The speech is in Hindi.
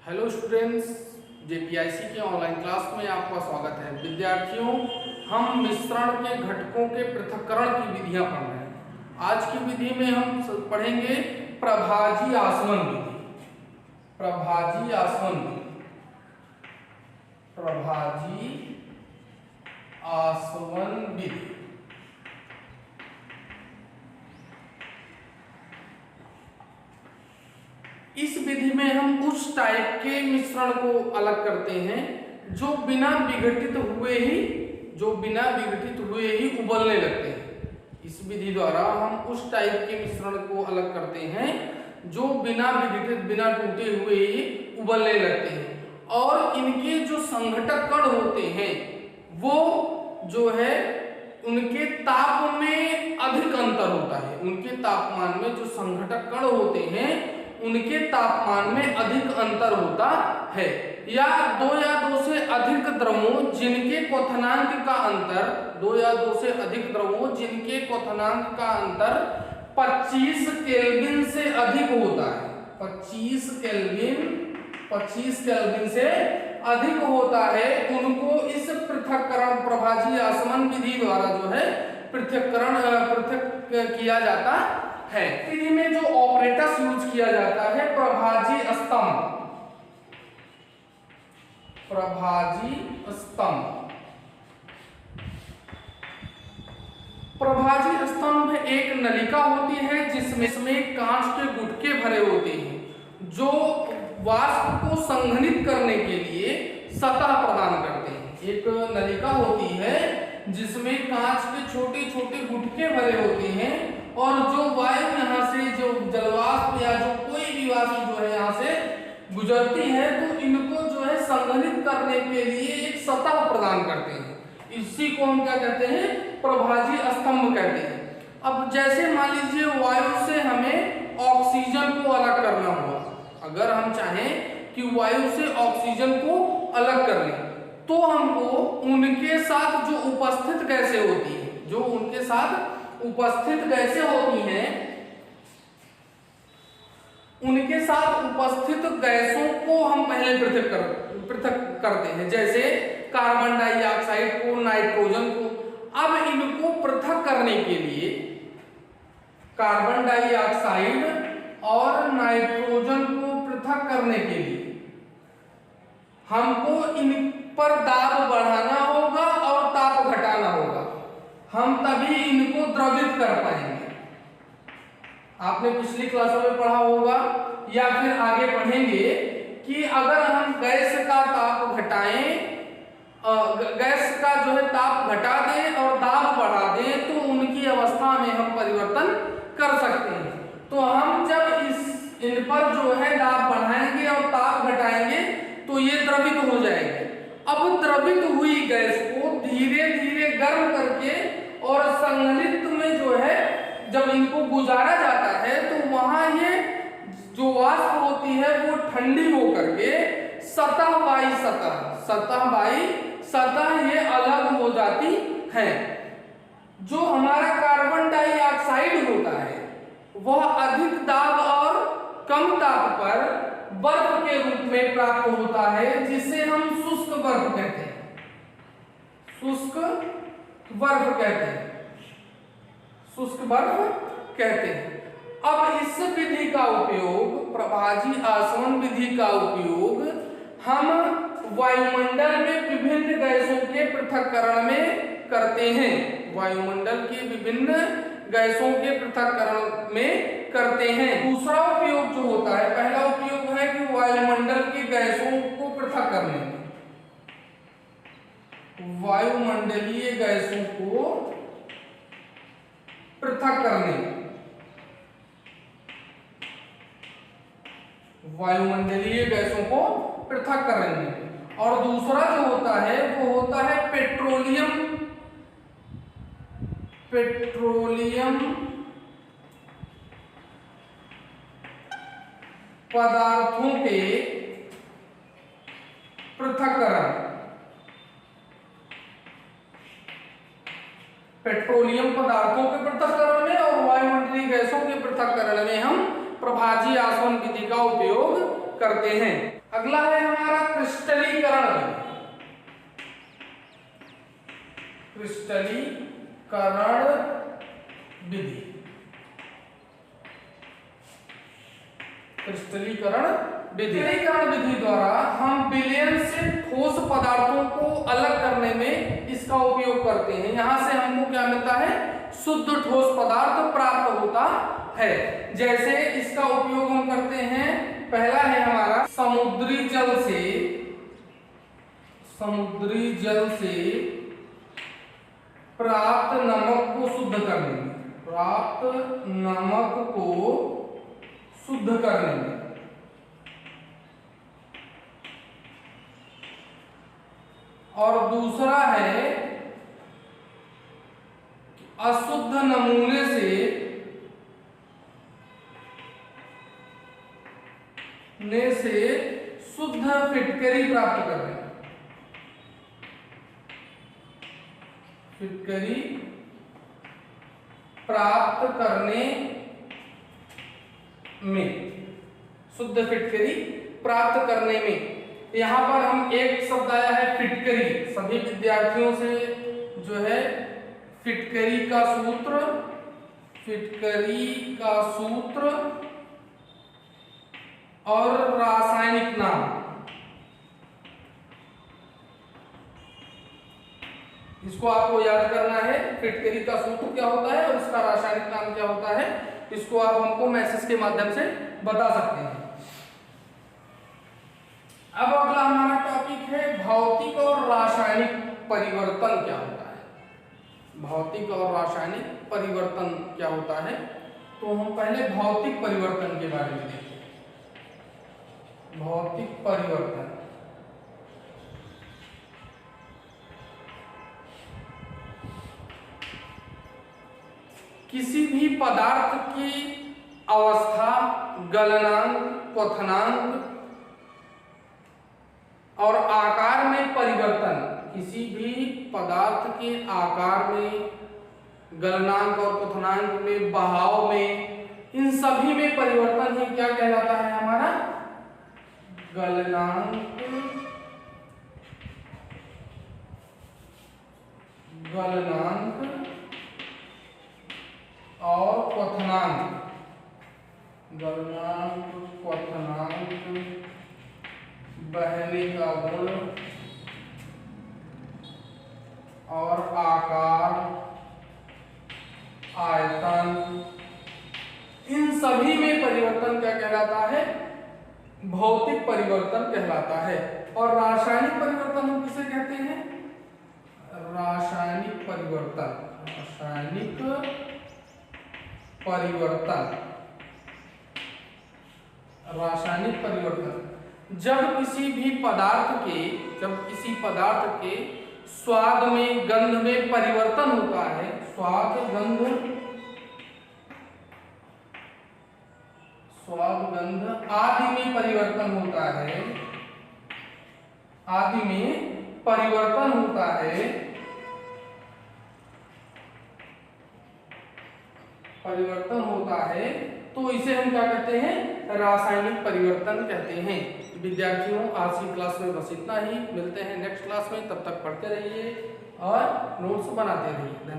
हेलो स्टूडेंट्स, जेपीआईसी के ऑनलाइन क्लास में आपका स्वागत है। विद्यार्थियों, हम मिश्रण के घटकों के पृथक्करण की विधियां पढ़ रहे हैं। आज की विधि में हम पढ़ेंगे प्रभाजी आसवन विधि। प्रभाजी आसवन विधि, प्रभाजी आसवन विधि। इस विधि में हम उस टाइप के मिश्रण को अलग करते हैं जो बिना विघटित हुए ही उबलने लगते हैं। इस विधि द्वारा हम उस टाइप के मिश्रण को अलग करते हैं जो बिना विघटित, बिना टूटे हुए ही उबलने लगते हैं। और इनके जो संघटक कण होते हैं वो जो है उनके ताप में अधिक अंतर होता है। उनके तापमान में जो संघटक कण होते हैं उनके तापमान में अधिक अंतर होता है। या दो से अधिक द्रवों जिनके क्वथनांक का अंतर 25 केल्विन से अधिक होता है। 25 केल्विन से अधिक होता है, उनको इस पृथक्करण प्रभाजी आसवन विधि द्वारा जो है पृथक किया जाता है। विधि में जो ऑपरेटर्स यूज किया जाता है प्रभाजी स्तंभ। प्रभाजी स्तंभ एक नलिका होती है जिसमें कांच के गुटके भरे होते हैं जो वाष्प को संघनित करने के लिए सतह प्रदान करते हैं। एक नलिका होती है जिसमें कांच के छोटे छोटे गुटके भरे होते हैं और जो वायु यहाँ से, जो जलवाष्प या जो कोई भी वाष्प जो है यहाँ से गुजरती है तो इनको जो है संघनित करने के लिए एक सतह प्रदान करते हैं। इसी को हम क्या कहते हैं? प्रभाजी स्तंभ कहते हैं। अब जैसे मान लीजिए वायु से हमें ऑक्सीजन को अलग करना हुआ, अगर हम चाहें कि वायु से ऑक्सीजन को अलग कर लें तो हमको उनके साथ जो उपस्थित गैसें होती हैं, जो उनके साथ उपस्थित गैसें होती हैं, उनके साथ उपस्थित गैसों को हम पहले पृथक करते हैं। जैसे कार्बन डाइऑक्साइड को, नाइट्रोजन को। अब इनको पृथक करने के लिए कार्बन डाइऑक्साइड और नाइट्रोजन को पृथक करने के लिए हमको इन पर दाब बढ़ाना होगा और ताप घटाना होगा। हम तभी इनको द्रवित कर पाएंगे। आपने पिछली क्लासों में पढ़ा होगा या फिर आगे पढ़ेंगे कि अगर हम गैस का ताप घटाएं, गैस का जो है ताप घटा दें और दाब बढ़ा दें तो उनकी अवस्था में हम परिवर्तन कर सकते हैं। तो हम जब इन पर जो है दाब बढ़ाएंगे और ताप घटाएंगे तो ये द्रवित हो जाएंगे। अब द्रवित हुई गैस को धीरे धीरे गर्म करके और संघनित में जो है जब इनको गुजारा जाता है तो वहां ये जो वाष्प होती है वो ठंडी होकर के सतह बाई सतह ये अलग हो जाती है। जो हमारा कार्बन डाइऑक्साइड होता है वह अधिक दाब और कम ताप पर बर्फ के रूप में प्राप्त होता है, जिसे हम शुष्क बर्फ कहते हैं। शुष्क बर्फ कहते हैं। अब इस विधि का उपयोग, प्रभाजी आसवन विधि का उपयोग हम वायुमंडल में विभिन्न गैसों के पृथक्करण में करते हैं। वायुमंडल के विभिन्न गैसों के पृथक्करण में करते हैं। दूसरा उपयोग जो होता है, पहला उपयोग है कि वायुमंडल की गैसों को पृथक करने में, वायुमंडलीय गैसों को पृथक करने में, वायुमंडलीय गैसों को पृथक करने में। और दूसरा जो होता है वो होता है पेट्रोलियम पदार्थों के पृथक्करण। पेट्रोलियम पदार्थों के पृथक्करण में और वायुमंडलीय गैसों के पृथक्करण में हम प्रभाजी आसवन विधि का उपयोग करते हैं। अगला है हमारा क्रिस्टलीकरण विधि। क्रिस्टलीकरण विधि। क्रिस्टलीकरण विधि द्वारा हम विलयन से ठोस पदार्थों को अलग करने में इसका उपयोग करते हैं। यहां से हमको क्या मिलता है? शुद्ध ठोस पदार्थ प्राप्त होता है। जैसे इसका उपयोग हम करते हैं, पहला है हमारा समुद्री जल से प्राप्त नमक को शुद्ध करने में, और दूसरा है अशुद्ध नमूने से शुद्ध फिटकरी प्राप्त करने में। शुद्ध फिटकरी प्राप्त करने में। यहाँ पर हम एक शब्द आया है फिटकरी। सभी विद्यार्थियों से जो है फिटकरी का सूत्र और रासायनिक नाम, इसको आपको याद करना है। फिटकरी का सूत्र क्या होता है और इसका रासायनिक नाम क्या होता है, इसको आप हमको मैसेज के माध्यम से बता सकते हैं। अब अगला हमारा टॉपिक है भौतिक और रासायनिक परिवर्तन क्या होता है। भौतिक और रासायनिक परिवर्तन क्या होता है, तो हम पहले भौतिक परिवर्तन के बारे में देखते हैं। भौतिक परिवर्तन किसी भी पदार्थ की अवस्था, गलनांक, क्वथनांक और आकार में परिवर्तन। किसी भी पदार्थ के आकार में, गलनांक और क्वथनांक में, बहाव में, इन सभी में परिवर्तन ही क्या कहलाता है हमारा? गलनांक और क्वथनांक। बहने का गुण और आकार, आयतन, इन सभी में परिवर्तन क्या कहलाता है? भौतिक परिवर्तन कहलाता है। और रासायनिक परिवर्तन हम किसे कहते हैं? रासायनिक परिवर्तन जब किसी पदार्थ के स्वाद में, गंध में परिवर्तन होता है। स्वाद, गंध आदि में परिवर्तन होता है। तो इसे हम क्या कहते हैं? रासायनिक परिवर्तन कहते हैं। विद्यार्थियों, आज की क्लास में बस इतना ही। मिलते हैं नेक्स्ट क्लास में, तब तक पढ़ते रहिए और नोट्स बनाते रहिए।